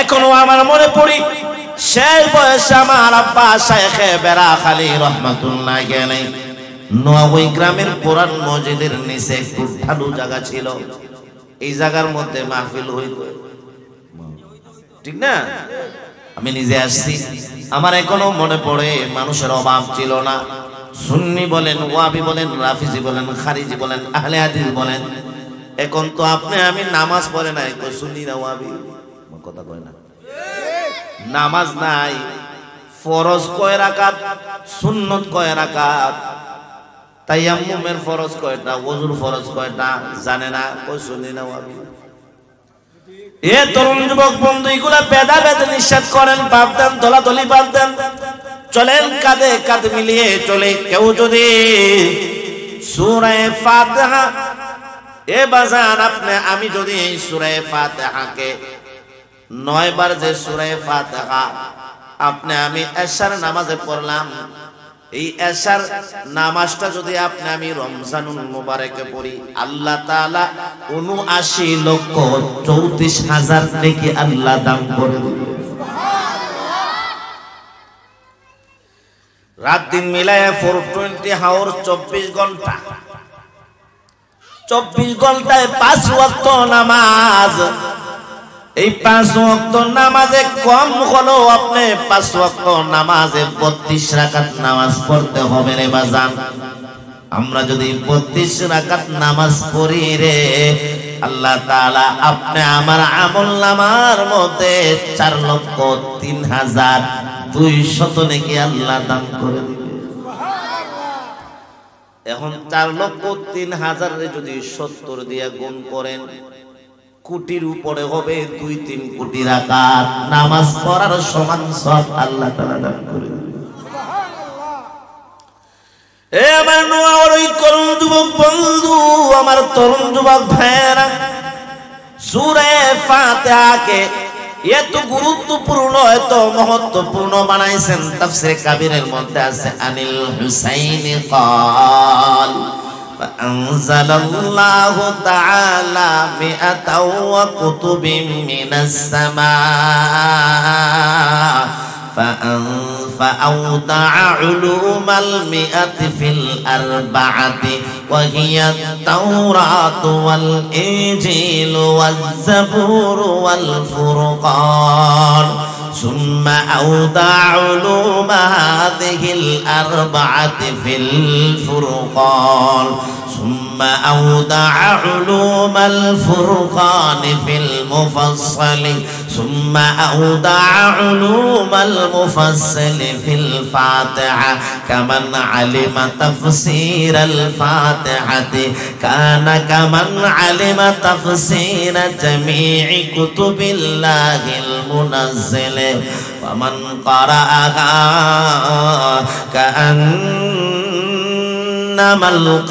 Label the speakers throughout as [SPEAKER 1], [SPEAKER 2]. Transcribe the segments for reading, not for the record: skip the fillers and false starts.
[SPEAKER 1] এখনো আমার মনে পড়ি শেষ বয়সে আমার আব্বা শাইখে বেড়াখালী রহমাতুল্লাহ আলাইহি নোয়াবই গ্রামের পুরান মসজিদের নিচে একটু ঢালু জায়গা ছিল, এই জায়গার মধ্যে মাহফিল হইতো, ঠিক না? আমি নিজে আসছি, আমার এখনো মনে পড়ে। মানুষের অভাব ছিল না, সুন্নি বলেন, ওয়াহাবি বলেন, রাফিজি বলেন, খারিজি বলেন, আহলে হাদিস বলেন। এখন তো আপনি আমি নামাজ পড়ে নাই, কই সুন্নি না ওয়াহাবি, কথা কয় না। নামাজ নাই, ফরজ কয় রাকাত, সুন্নত কয় রাকাত, তায়াম্মুমের ফরজ কয়টা, ওযুর ফরজ কয়টা জানে না, কই সুন্নি না ওয়াহাবি। এ তরুণ যুবক বন্ধু, এগুলা ভেদাভেদ নিষেধ করেন, বাদ দেন, দলাদলি বাদ দেন, চলেন কাঁধে কাঁধ মিলিয়ে চলে। কেউ যদি সূরা ফাতিহা, এ বাজান আপনি আমি যদি এই সূরা ফাতিহাকে 9 বার, যে সূরা ফাতিহা আপনি আমি এশার নামাজে পড়লাম, এই এশার নামাজটা যদি আপনি আমি রমজানুল মুবারকে পড়ি, আল্লাহ তাআলা 79,34,000 নেকি আল্লাহ দান করে দিবেন। রাত দিন মিলায় 420 হাওর, 24 ঘন্টা, 24 ঘন্টায় 5 ওয়াক্ত নামাজ। এই 5 ওয়াক্ত নামাজে কম হলেও আপনি 5 ওয়াক্ত নামাজে 32 রাকাত নামাজ পড়তে হবে রে বাজান। আমরা যদি 32 রাকাত নামাজ পড়ি রে, আল্লাহ তাআলা আপনি আমার আমলনামার মধ্যে 4,03,200 নাকি আল্লাহ দান করে দিবে। এখন 4,03,000 রে যদি 70 দিয়ে গুণ করেন, কোটির উপরে হবে 2-3 কোটি রাকাত নামাজ পড়ার সমান সব আল্লাহ তাআলা দান করে দিবে। এ আমার নোয়ার ওই তরুণ যুবক বন্ধু, আমার তরুণ যুবক ভাইরা, সূরা ফাতিহাকে এত গুরুত্বপূর্ণ, এত মহত্বপূর্ণ বানাইছেন। তাফসীরে কাবীরের মধ্যে আছে, আনিল হুসাইনি ক্বাল ফাআনজালাল্লাহু তাআলা মিআতা ওয়া কুতুবিন মিনাস সামা فأودع علوم المئة في الأربعة وهي التوراة والإنجيل والزبور والفرقان ثم أودع علوم هذه الأربعة في الفرقان ثم أودع علوم الفرقان في المفصل ثم أودع علوم المفصل في الفاتحة كمن علم تفسير الفاتحة كان كمن علم تفسير جميع كتب الله المنزل فمن قرأها كأنما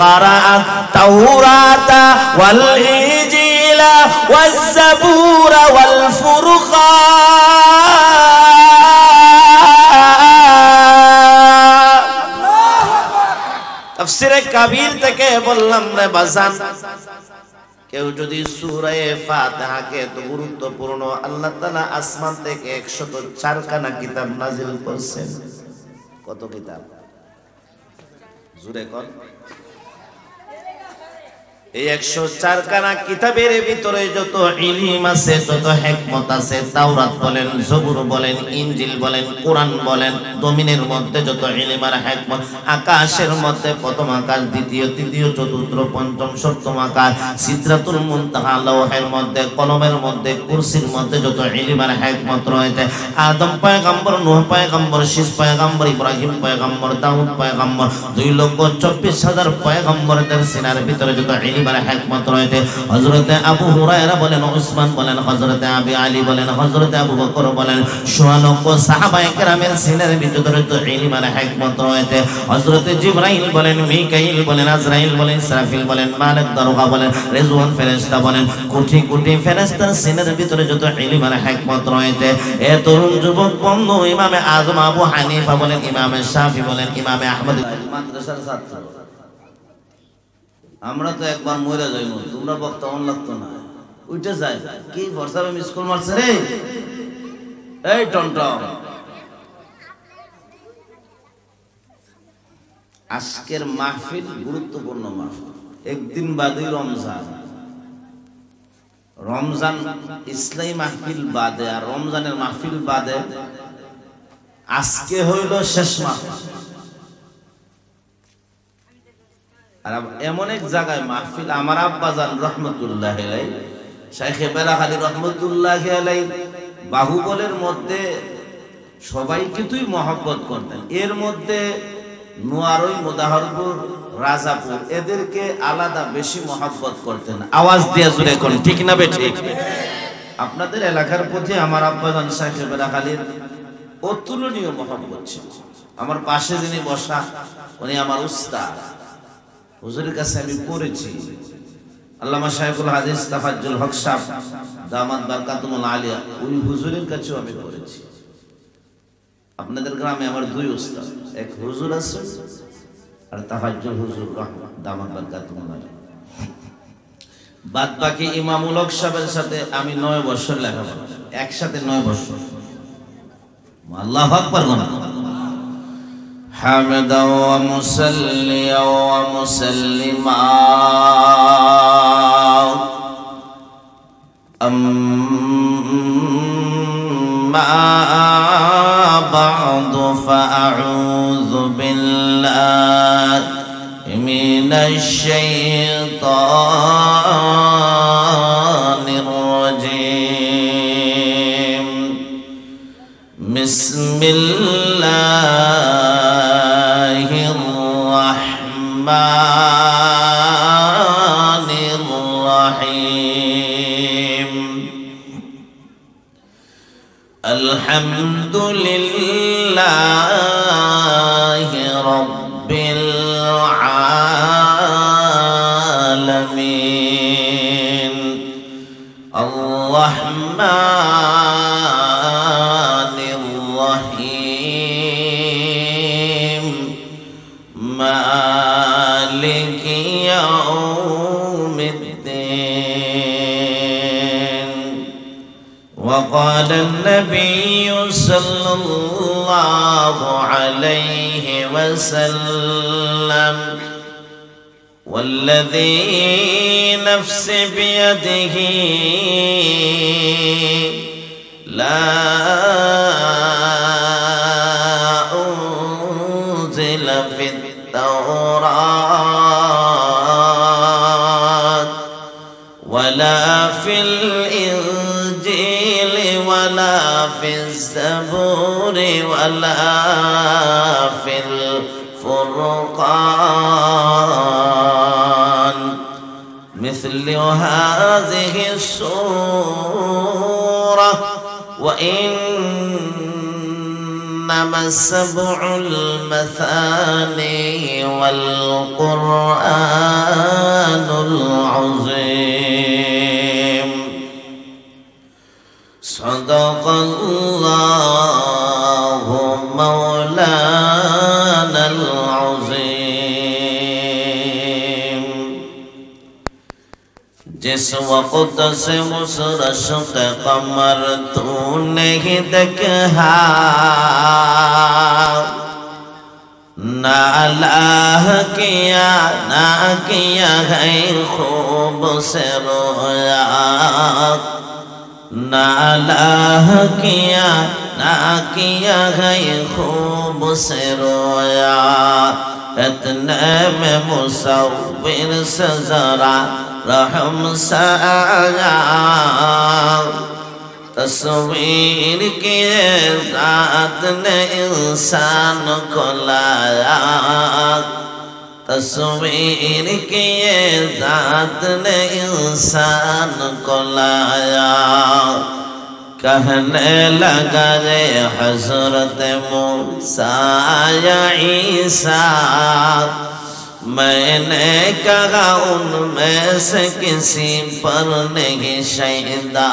[SPEAKER 1] قرأ التوراة والإنجيل والزبور والفرقان। তাফসীরে কাবীর থেকে বললাম রে বাজান, কেউ যদি সূরা ফাতিহাকে এত গুরুত্বপূর্ণ, আল্লাহ তাআলা আসমান থেকে 104 খানা কিতাব নাজিল করেছেন। কত কিতাব? জুরে কোন? এই 104 খানা কিতাবের ভিতরে যত ইলম আছে, যত হিকমত আছে, তাওরাত বলেন, জবুর বলেন, ইনজিল বলেন, কোরআন বলেন, জমিনের মধ্যে যত ইলম আর হিকমত, আকাশের মধ্যে প্রথম আকাশ, দ্বিতীয়, তৃতীয়, চতুর্থ, পঞ্চম, সপ্তম আকাশ, সিদরাতুল মুনতাহা, লওহের মধ্যে, কলমের মধ্যে, কুরসির মধ্যে যত ইলম আর হিকমত রয়েছে, আদম পয়গম্বর, নূহ পয়গম্বর, শীষ পয়গম্বর, ইব্রাহিম পয়গম্বর, দাউদ পয়গম্বর, 2,24,000 পয়গম্বরদের সিনার ভিতরে যত ইলম আর হিকমত রয়েছে। হযরতে আবু হুরায়রা বলেন, উসমান বলেন, হযরতে আবি আলী বলেন, হযরতে আবু বকর বলেন, 16 সাহাবায়ে কেরামের সিনার ভিতরে যত ইলম আর হিকমত রয়েছে। হযরতে জিবরাইল বলেন, মিকাইল বলেন, আজরাইল বলেন, ইসরাফিল বলেন, মালিক দারোগা বলেন, রিজওয়ান ফেরেশতা বলেন, কোটি কোটি ফেরেশতার সিনার ভিতরে যত ইলম আর হিকমত রয়েছে। এ তরুণ যুবক বন্ধু, ইমামে আযম আবু হানিফা বলেন, ইমামে শাফি বলেন, ইমামে আহমদ, মাদ্রাসার ছাত্র। আমরা তো একবার মরে যাইব, তোমরা বক্তা অন লাগতো না, উঠে যায় কি বর্ষাবে স্কুল মারছে রে, এই টনটন, আজকের মাহফিল গুরুত্বপূর্ণ মাহফিল। একদিন বাদেই রমজান, রমজান ইসলামী মাহফিল বাদে আর রমজানের মাহফিল বাদে আজকে হইল শেষ মাহফিল। আর এমন এক জায়গায় মাহফিল, আমার আব্বাজান রহমতুল্লাহ আলাইহি, শাইখে বেরাখালী রহমতুল্লাহ আলাইহি বাহুবলের মধ্যে সবাইকে তুই মহব্বত করতেন। এর মধ্যে নোয়ারই, মুদাহরপুর, রাজাপুর এদেরকে আলাদা বেশি মহব্বত করতেন। আওয়াজ দিয়ে জুড়ে কোন ঠিক না বে ঠিক? আপনাদের এলাকার প্রতি আমার আব্বাজান শাইখে বেরাখালীর অতুলনীয় মহব্বত ছিল। আমার পাশে যিনি বসা উনি আমার উস্তাদ, হুজুরের কাছে আমি পড়েছি। আল্লামা শাইখুল হাদিস তাফাজ্জুল হক সাহেব দামাত বারকাতুল আলিয়া, ওই হুজুরের কাছেও আমি পড়েছি। আপনাদের গ্রামে আমার দুই উস্তাদ, এক হুজুর আছে আর তাফাজ্জুল হুজুর দামাত বারকাতুল আলিয়া। বাদ বাকি ইমামুল হক সাহেবের সাথে আমি 9 বছর লেখাপড়া, একসাথে 9 বছর। আল্লাহু আকবার। حمدا ومصليا ومسلما أما بعد فأعوذ بالله من الشيطان الرجيم. بسم الله الرحمن الرحيم. الحمد لله رب العالمين. الرحمن الرحيم. مالك يوم الدين. وقال النبي صلى الله عليه وسلم: والذي نفس بيده لا أنزل في التوراة ولا في الإنجيل ولا في الزبور ولا في الفرقان مثل هذه السورة، وإنما السبع المثاني والقرآن العظيم. صدق الله مولانا العظيم. जिस वक्त से उस रश्क कमर तू नहीं देखा, ना अल्लाह किया ना किया है खूब से रोया, ना अल्लाह किया ना किया है खूब से रोया। इतने में मुसव्विर से जरा रहम सा आया, तस्वीर की ज़ात ने इंसान को लाया, तस्वीर की ज़ात ने इंसान को लाया। कहने लगा रे हज़रत मूसा या ईसा, मैंने कहा उनमें से किसी पर नहीं शहीदा,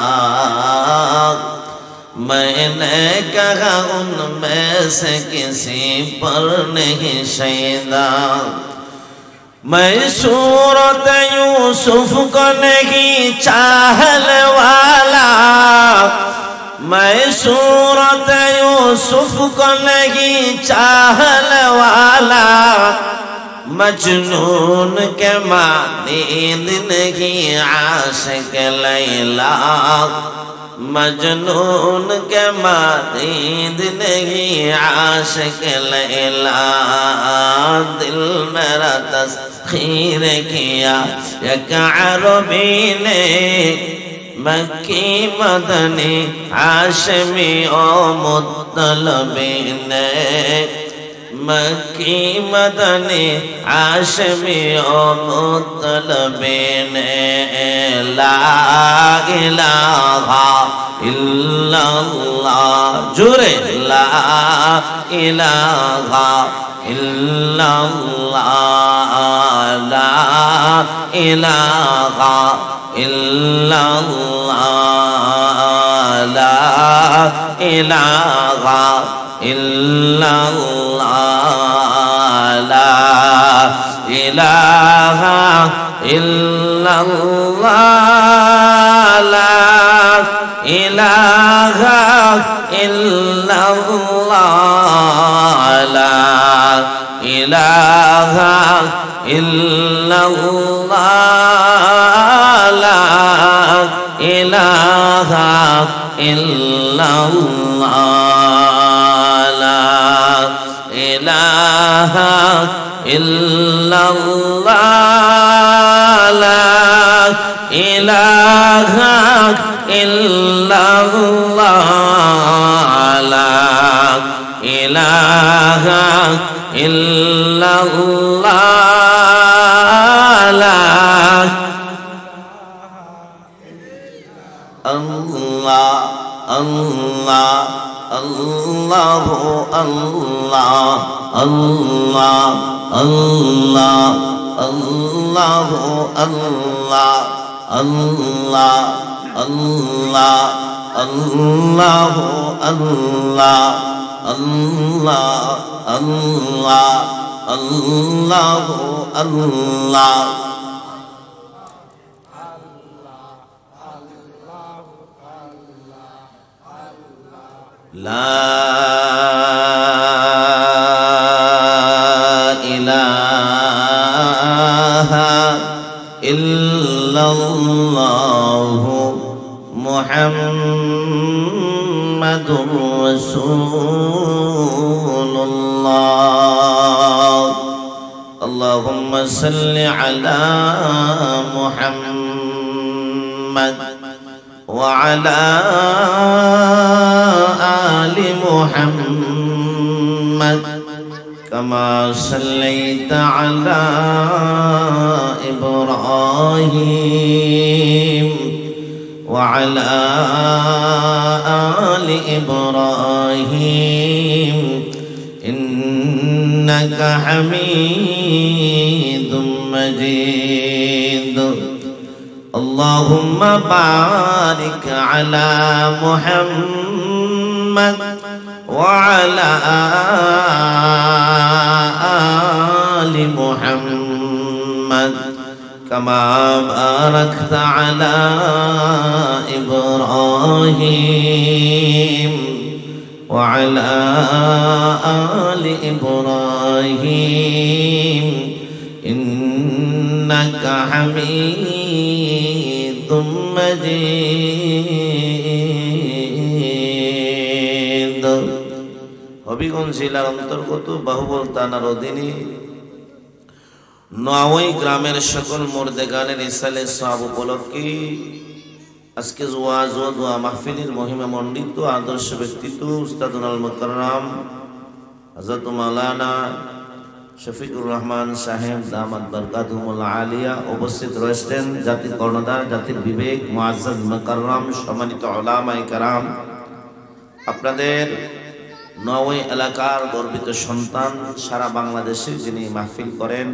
[SPEAKER 1] मैंने कहा उनमें से किसी पर नहीं शहीदा। मैं सूरत यूसुफ को नहीं चाहने वाला, मैं सूरत यूसुफ को नहीं चाहने वाला, मजनून के मानींद नहीं आशिक लैला, मजनून के मानींद नहीं आशिक लैला। दिल मेरा तस्खीर किया एक अरबी ने, मक्की मदनी हाशमी ओ मुत्तलबी ने, मक्की मदनी हाशमी ओ मुत्तलबी ने। ला इलाहा इल्लल्लाह, जुरे ला इलाहा इल्लल्लाह, ला इलाहा इल्लल्लाह, ला इलाहा इल्लल्लाह, ला इलाहा इल्लल्लाह, ला इलाहा इल्लल्लाह, ला इलाहा इल्लल्लाह, ला इलाहा इल्लल्लाह, ला इलाहा इल्लल्लाह, ला इलाहा इल्लल्लाह, ला इलाहा इल्लल्लाह, ला अल्लाह अल्लाह अल्लाह अल्लाह अल्लाह अल्लाह अल्लाह अल्लाह अल्लाह अल्लाह अल्लाह अल्लाह अल्लाह अल्लाह अल्लाह अल्लाह। ला इलाहा इल्लल्लाह मुहम्मदुर रसूलुल्लाह। अल्लाहुम्मा सल्लि अला मुहम्मद व अला आलि मुहम्मद कमा सल्लैता अला इब्राहीम व अला आलि इब्राहीम इन्नका हमीदुम मजीद। अल्लाहुम्मा बारिक अला मुहम्मद व अला आलि मुहम्मद कमा बारकता अला इब्राहीम व अला आलि इब्राहीम इन्नका हमीदुम मजीद। হবিগঞ্জ জেলার অন্তর্গত বাহুবল থানার অধীনে নোয়াওই গ্রামের সকল মুর্দেগানের ইসালে সওয়াব উপলক্ষে আজকে ওয়াজ ও দোয়া মাহফিলের মহিমা মণ্ডিত আদর্শ ব্যক্তিত্ব উস্তাদুল মুকাররম হযরত মাওলানা শফিকুর রহমান সাহেব দামাত বরকাতুহুল আলিয়া উপস্থিত রয়েছেন। জাতির কর্ণধার, জাতির বিবেক, মুআজ্জাজ মুকাররম, সম্মানিত উলামায়ে কেরাম, আপনাদের নোয়াওই এলাকার গর্বিত সন্তান, সারা বাংলাদেশে যিনি মাহফিল করেন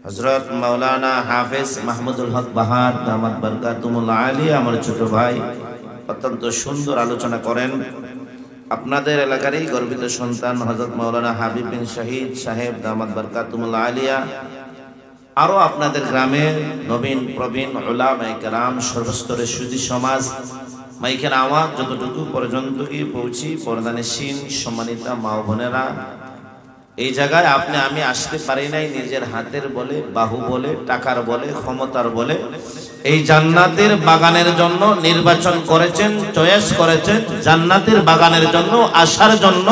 [SPEAKER 1] হযরত মাওলানা হাফেজ মাহমুদুল হক বাহার দামাত বরকাতুহুল আলিয়া, আমার ছোট ভাই অত্যন্ত সুন্দর আলোচনা করেন। আপনাদের এলাকারই গর্বিত সন্তান হযরত মাওলানা হাবিব বিন শহীদ সাহেব দামাত বরকাতুহুল আলিয়া, আরো আপনাদের গ্রামের নবীন প্রবীণ উলামায়ে কেরাম, সর্বস্তরের সুধী সমাজ, মাইকের আওয়াজ যতটুকু পর্যন্ত গিয়ে পৌঁছি, পর্দানিসীন সম্মানিতা মা ও বোনেরা, এই জায়গায় আপনি আমি আসতে পারি নাই নিজের হাতের বলে, বাহু বলে, টাকার বলে, ক্ষমতার বলে। এই জান্নাতের বাগানের জন্য নির্বাচন করেছেন, চয়েস করেছেন, জান্নাতের বাগানের জন্য আসার জন্য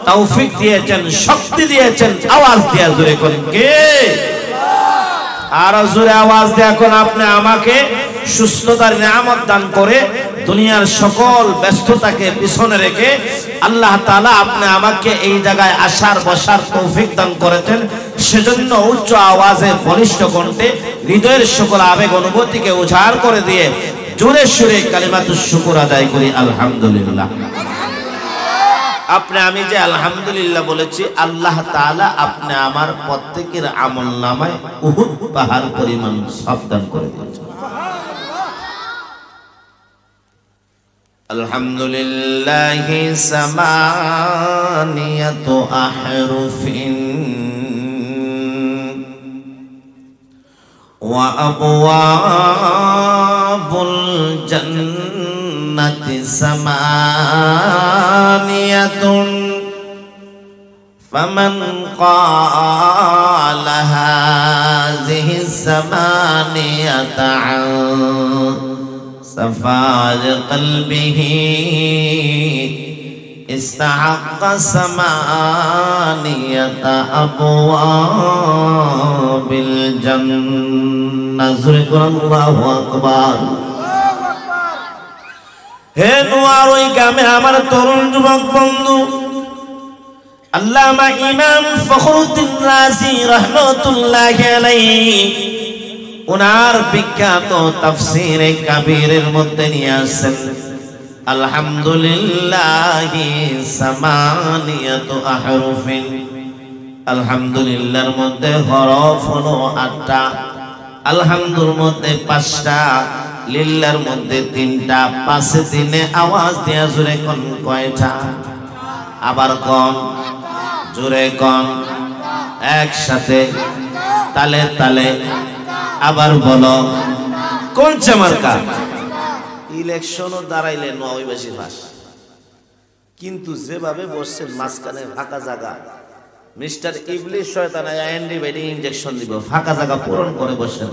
[SPEAKER 1] তৌফিক দিয়েছেন, শক্তি দিয়েছেন। আওয়াজ দিয়ে জোরে করেন কে? আর জোরে আওয়াজ দিয়ে এখন আপনি আমাকে সুস্থতার নিয়ামত দান করে দুনিয়ার সকল ব্যস্ততাকে পিছনে রেখে আল্লাহ তাআলা আপনি আমাকে এই জায়গায় আসার বসার তৌফিক দান করেছেন। সেজন্য উচ্চ আওয়াজে বলিষ্ঠ কণ্ঠে হৃদয়ের সকল আবেগ অনুভূতিকে উজাড় করে দিয়ে জোরে সুরে কালিমাতুশ শুকর আদায় করি আলহামদুলিল্লাহ। আপনি আমি যে আলহামদুলিল্লাহ বলেছি, আল্লাহ তাআলা আপনি আমার প্রত্যেকের আমলনামায় উহুদ পাহাড় পরিমাণ সওয়াব দান করে দিয়েছেন। আলহামদুলিল্লাহি সামানিয়াতু আহরুফিন ওয়া আবওয়াবুল জান্নাতি সামানিয়াতুন ফামান ক্বালা হাযিহি সামানিয়াতা صفاء قلبه استحق ثمانية أبواب الجنة الله أكبر। হে নোয়ার ওই গ্রামে আমার তরুণ যুবক বন্ধু আল্লামা ইমাম ফখরুদ্দিন রাজি রাহমাতুল্লাহি আলাইহি উনার বিখ্যাত তাফসীরে কাবীরের মধ্যে নিয়ে আসেন আলহামদুলিল্লাহি সামানিয়াতু আহরুফিন। আলহামদুলিল্লাহর মধ্যে হরফ হলো 8টা, আলহামদুর মধ্যে 5টা, লিল্লাহর মধ্যে 3টা। 5 দিনে আওয়াজ দিয়া জোরে কোন কয়টা? আবার কোন জোরে কোন, একসাথে তালে তালে আবার বলো কোন চামারকা? ইলেকশনও দাঁড়াইলে নয়বাসী ফাঁস, কিন্তু যেভাবে বসছেন মাঝখানে ফাঁকা জায়গা, মিস্টার ইবলিস শয়তান অ্যান্টিবায়োটিক ইনজেকশন দিব, ফাঁকা জায়গা পূরণ করে বসেন।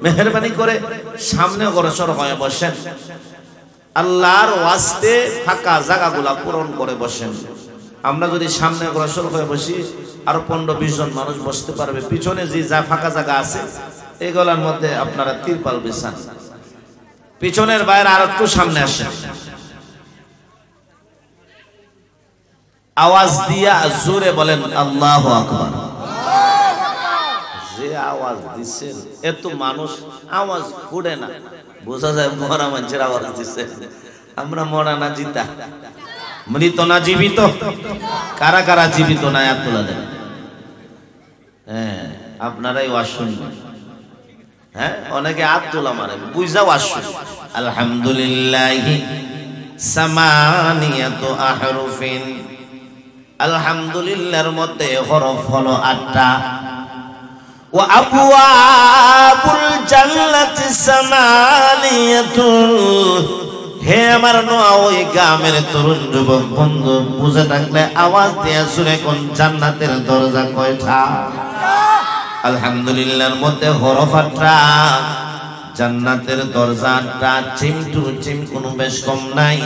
[SPEAKER 1] মেহেরবানি করে সামনে অগ্রসর হয়ে বসেন, আল্লাহর ওয়াস্তে ফাঁকা জায়গাগুলা পূরণ করে বসেন। আমরা যদি সামনে অগ্রসর হয়ে বসি আরো 15-20 জন মানুষ বসতে পারবে। পিছনে যে যা ফাঁকা জায়গা আছে এগুলোর মধ্যে আপনারা তিরপাল বিছান, পিছনের বাইরে আর একটু সামনে আসেন, আওয়াজ দিয়া জোরে বলেন আল্লাহু আকবার। যে আওয়াজ দিচ্ছেন এত মানুষ আওয়াজ ফুটে না, বোঝা যায় মরা মানুষের আওয়াজ দিচ্ছে। আমরা মরা না জিতা, মৃত না জীবিত? কারা কারা জীবিত না হাত তোলা দেন। হ্যাঁ আপনারাই ওয়াজ শুনবেন। হ্যাঁ অনেকে হাত তোলা মারে, বুঝাও ওয়াজ শুনবেন। আলহামদুলিল্লাহি সামানিয়াতু আহরুফিন। আলহামদুলিল্লাহর মধ্যে হরফ হলো 8টা। ওয়া আবওয়াবুল জান্নাতি সামানিয়াতুন। হে আমার নোয়া ওই গ্রামের তরুণ যুবক বন্ধু, বুঝে থাকলে আওয়াজ দিয়ে শুনে কোন জান্নাতের দরজা কয়টা? আলহামদুলিল্লাহর মধ্যে হরফ 8টা, জান্নাতের দরজা 8টা। চিম টু চিম কোনো বেশ কম নাই।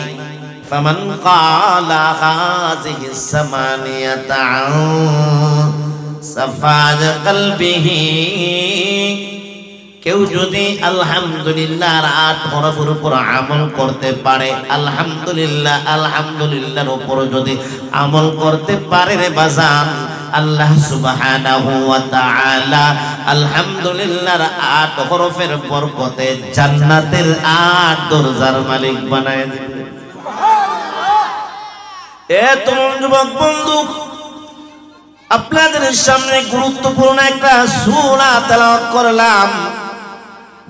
[SPEAKER 1] ফামান ক্বালা হাযিহি সামানিয়াতা সাফাজ কলবিহি। কেউ যদি আলহামদুলিল্লাহর 8 হরফের উপর আমল করতে পারে, আলহামদুলিল্লাহ আলহামদুলিল্লাহর উপর যদি আমল করতে পারে রে বাজান, আল্লাহ সুবহানাহু ওয়া তাআলা আলহামদুলিল্লাহর 8 হরফের বরকতে জান্নাতের 8 দরজার মালিক বানায় দিবে। এ তরুণ যুবক বন্ধু, আপনাদের সামনে গুরুত্বপূর্ণ একটা সূরা তেলাওয়াত করলাম,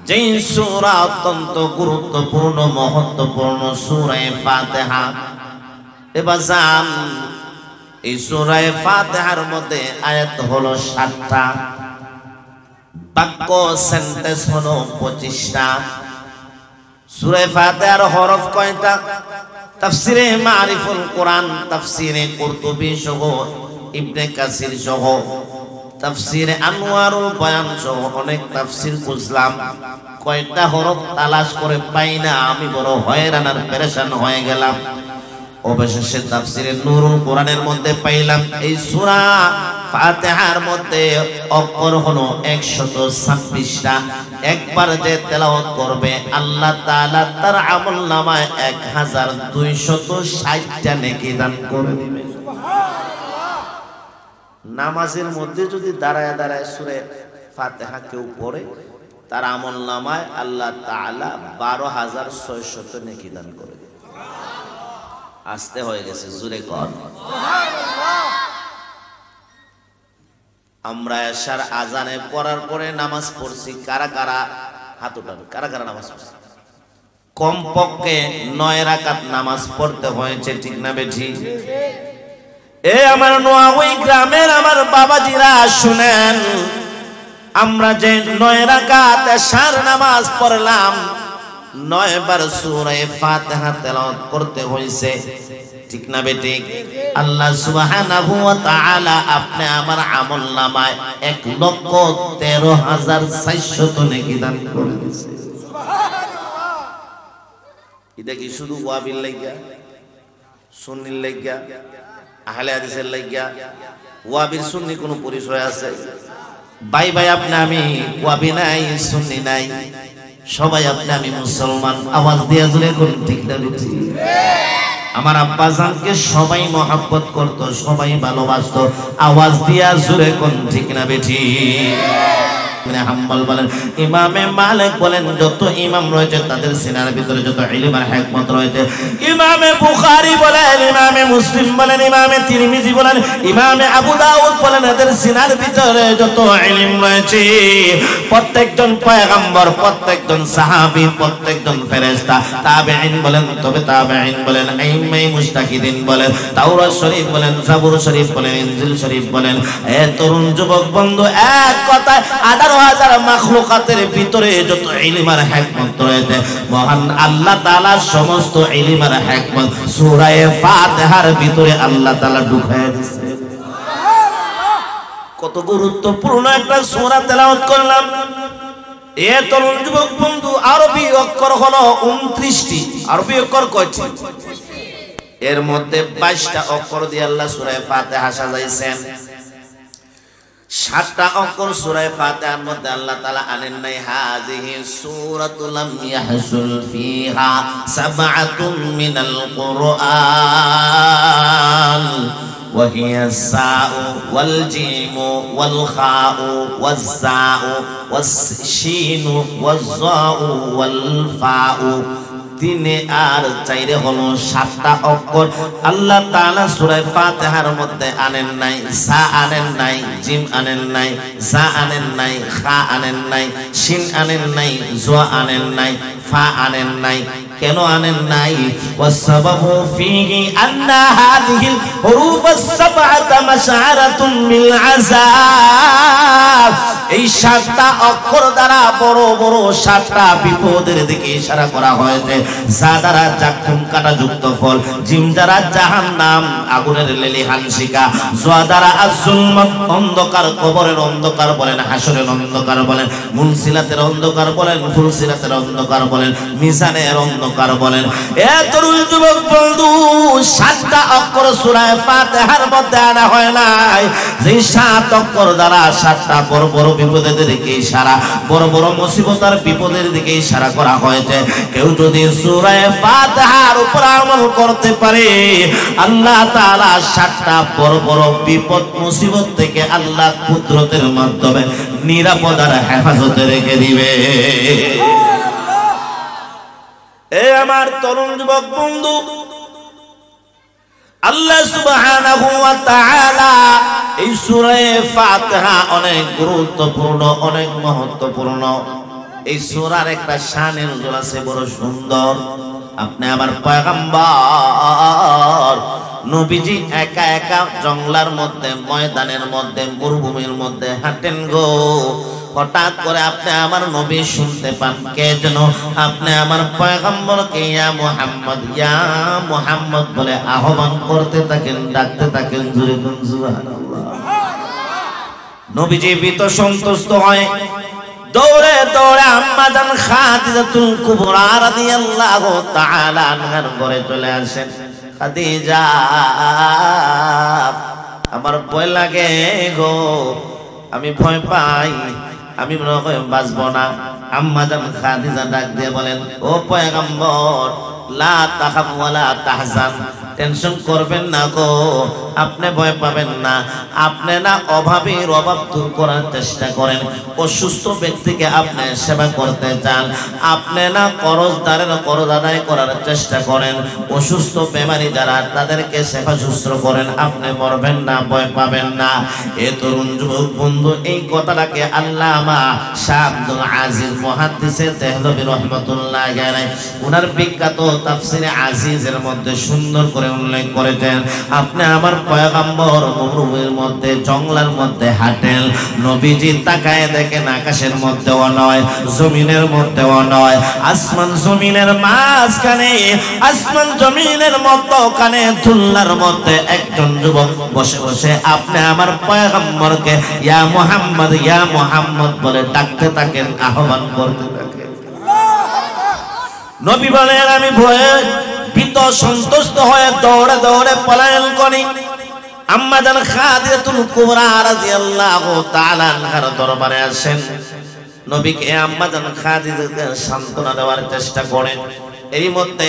[SPEAKER 1] যেই সূরা অত্যন্ত গুরুত্বপূর্ণ মহত্বপূর্ণ সূরা ফাতিহা। এবার জান এই সূরা ফাতিহার মধ্যে আয়াত হলো 7টা, বাক্য সেন্টেন্স হলো 25টা। সূরা ফাতিহার হরফ কয়টা? তাফসিরে মারিফুল কোরআন, তাফসিরে কুরতুবী সহ, ইবনে কাসির সহ, তাফসিরে আনোয়ারুল বয়ান সহ অনেক তাফসির খুঁজলাম, কয়টা হরফ তালাশ করে পাই না। আমি বড় হয়রান আর পেরেশান হয়ে গেলাম। অবশেষে তাফসিরে নূরুল কোরআনের মধ্যে পাইলাম এই সূরা ফাতিহার মধ্যে অক্ষর হলো 126টা। একবার যে তেলাওয়াত করবে আল্লাহ তাআলা তার আমলনামায় 1260টা নেকি দান করে দিবেন। নামাজের মধ্যে যদি দাঁড়ায় দাঁড়ায় সূরা ফাতিহা কেউ পড়ে, তার আমলনামায় আল্লাহ তাআলা 12600 নেকি দান করে দিবেন। আসতে হয়ে গেছে, জোরে কর সুবহানাল্লাহ। আমরা এশার আজানে পড়ার পরে নামাজ পড়ছি, কারা কারা হাত উঠান, কারা কারা নামাজ পড়ছি? কমপক্ষে 9 রাকাত নামাজ পড়তে হয়েছে, ঠিক না বেঠি? এ আমার নোয়াবই গ্রামের আমার বাবাজিরা শুনেন, আমরা যে 9 রাকাত এশার নামাজ পড়লাম, 9 বার সূরা ফাতিহা তেলাওয়াত করতে হয়েছে, ঠিক না বেঠিক? আল্লাহ সুবহানাহু ওয়া তাআলা আপনি আমার আমলনামায় 1,13,400 নেকি দান করে দিয়েছে। সুবহানাল্লাহ। এটা কি শুধু ওয়াবিল লাগিয়া, সুন্নির লাগিয়া, আহলে হাদিসের লাগিয়া? ওয়াবির সুন্নি কোন পরিচয় আছে? ভাই ভাই, আপনি আমি ওয়াবি নাই, সুন্নি নাই, সবাই আপনি আমি মুসলমান। আওয়াজ দিয়া জোরে কোন, ঠিক না বেঠিক? আমার আব্বা জানকে সবাই মহব্বত করত, সবাই ভালোবাসতো। আওয়াজ দিয়া জোরে কোন, ঠিক না বেঠিক? হাম্বল বলেন, ইমামে মালিক বলেন, যত ইমাম রয়েছে তাদের সিনার ভিতরে যত ইলম আর হিকমত রয়েছে, ইমামে বুখারী বলেন, ইমামে মুসলিম বলেন, ইমামে তিরমিজি বলেন, ইমামে আবু দাউদ বলেন, এদের সিনার ভিতরে যত ইলম রয়েছে, প্রত্যেকজন পয়গম্বর, প্রত্যেকজন সাহাবী, প্রত্যেকজন ফেরেশতা, তাবেঈন বলেন, তবে তাবেঈন বলেন, আইম্মায়ে মুজতাহিদিন বলেন, তাওরাত শরীফ বলেন, জাবুর শরীফ বলেন, ইনজিল শরীফ বলেন, এ তরুণ যুবক বন্ধু, এক কথায় 18,000 মাখলুকাতের ভিতরে যত ইলম আর হিকমত রয়েছে, মহান আল্লাহ তাআলা সমস্ত ইলম আর হিকমত সূরা ফাতিহার ভিতরে আল্লাহ তাআলা ঢুকায় দিয়েছে। সুবহানাল্লাহ। কত গুরুত্বপূর্ণ একটা সূরা তেলাওয়াত করলাম। এ তরুণ যুবক বন্ধু, আরবি অক্ষর হলো 29টি। আরবি অক্ষর কয়টি? এর মধ্যে 22টা অক্ষর দিয়ে আল্লাহ সূরা ফাতিহা সাজাইছেন। 7টা অক্ষর সূরা ফাতিহার মধ্যে আল্লাহ তাআলা আনেন নাই। হাযিহি সূরাতুল লাম ইয়াহসুল ফিহা সাবআতুম মিনাল কুরআন ওয়া হিয়া সাউ ওয়াল জিমু ওয়াল খাউ ওয়াজ জাউ ওয়াস শিনু ওয়াজ যাউ ওয়াল ফাউ। 3 আর 4 হলো 7টা অক্ষর। আল্লাহ তাআলা সূরা ফাতিহার মধ্যে আনেন নাই, সা আনেন নাই, জিম আনেন নাই, জা আনেন নাই, খা আনেন নাই, শিন আনেন নাই, জা আনেন নাই, ফা আনেন নাই। কেন আনেন নাই? ওয়াসবাবু ফিহি আন্না হাযিহিল হুরুফাস সাবআতা মাশআরাতুম মিল আযাব। এই 7টা অক্ষর দ্বারা বড় বড় 7টা বিপদের দিকে ইশারা করা হয়েছে। যা দ্বারা জাক্কুম কাঁটাযুক্ত ফল, জিম দ্বারা জাহান্নাম আগুনের লেলিহান শিখা, জা দ্বারা আয-যুলমাত অন্ধকার, কবরের অন্ধকার বলেন, হাসরের অন্ধকার বলেন, মুলসিলাতের অন্ধকার বলেন, ফুলসিলাতের অন্ধকার বলেন, মিজানের অন্ধকার বলেন। এ তরুণ যুবক বন্ধু, 7টা অক্ষর সূরা ফাতিহার মধ্যে আনা হয় নাই। যে 7 অক্ষর দ্বারা 7টা বড় বড় বিপদের দিকে ইশারা, বড় বড় মুসিবত আর বিপদের দিকে ইশারা করা হয়েছে। কেউ যদি সূরা ফাতিহার উপর আমল করতে পারে, আল্লাহ তাআলা 7টা বড় বড় বিপদ মুসিবত থেকে আল্লাহ কুদরতের মাধ্যমে নিরাপদ আর হেফাজতে রেখে দিবে। এ আমার তরুণ যুবক বন্ধু, আল্লাহ সুবহানাহু ওয়া তাআলা এই সূরা ফাতিহা অনেক গুরুত্বপূর্ণ, অনেক মহত্বপূর্ণ। এই সূরার একটা শানে নজুল আছে বড় সুন্দর। আপনি আমার পয়গম্বর নবীজি একা একা জঙ্গলার মধ্যে, ময়দানের মধ্যে, মরুভূমির মধ্যে হাঁটেন গো। হঠাৎ করে আপনি আমার নবী শুনতে পান, কে যেন আপনি আমার পয়গম্বরকে ইয়া মুহাম্মদ বলে আহ্বান করতে থাকেন, ডাকতে থাকেন। জোরে বলুন সুবহানাল্লাহ। নবীজি ভীত সন্তুষ্ট হয় দৌড়ে দৌড়ে আম্মা জান খাদিজাতুল কুবরা রাদিয়াল্লাহু তাআলা আনহার ঘরে চলে আসেন। খাদিজা, আমার ভয় লাগে গো, আমি ভয় পাই, আমি মনে হয় বাঁচব না। আম্মা জান খাদিজা ডাক দিয়ে বলেন, ও পয়গম্বর, লা তাখাফ ওয়ালা তাহজান, টেনশন করবেন না গো, আপনি ভয় পাবেন না। আপনি না অভাবের অভাব দূর করার চেষ্টা করেন, অসুস্থ ব্যক্তিকে আপনি সেবা করতে চান, আপনি না করজদারের করজ আদায় করার চেষ্টা করেন, অসুস্থ বেমারি যারা তাদেরকে সেবা শুশ্রূষা করেন, আপনি মরবেন না, ভয় পাবেন না। এ তরুণ যুবক বন্ধু এই কথাটাকে আল্লামা শাহ আব্দুল আজিজ মুহাদ্দিসে দেহলভী রাহমাতুল্লাহি আলাইহি উনার বিখ্যাত তাফসীরে আজিজের মধ্যে সুন্দর করে উল্লেখ করেছেন। আপনি আমার পয়গম্বর মরুভূমির মধ্যে জঙ্গলের মধ্যে হাঁটেন, নবীজি তাকায় দেখেন আকাশের মধ্যেও নয়, জমিনের মধ্যেও নয়, আসমান জমিনের মাঝখানে, আসমান জমিনের মধ্যখানে ধুলার মধ্যে একজন যুবক বসে বসে আপনি আমার পয়গম্বরকে ইয়া মুহাম্মদ বলে ডাকতে থাকেন, আহ্বান করতে থাকেন। নবী বলেন, আমি ভয়ে ভীত সন্তুষ্ট হয়ে দৌড়ে দৌড়ে পলায়ন করি। আম্মা জান খাদিজাতুল কুবরা রাদিয়াল্লাহু তাআলা আনহার দরবারে আসেন। নবীকে আম্মা জান খাদিজাকে সান্ত্বনা দেওয়ার চেষ্টা করেন। এরই মধ্যে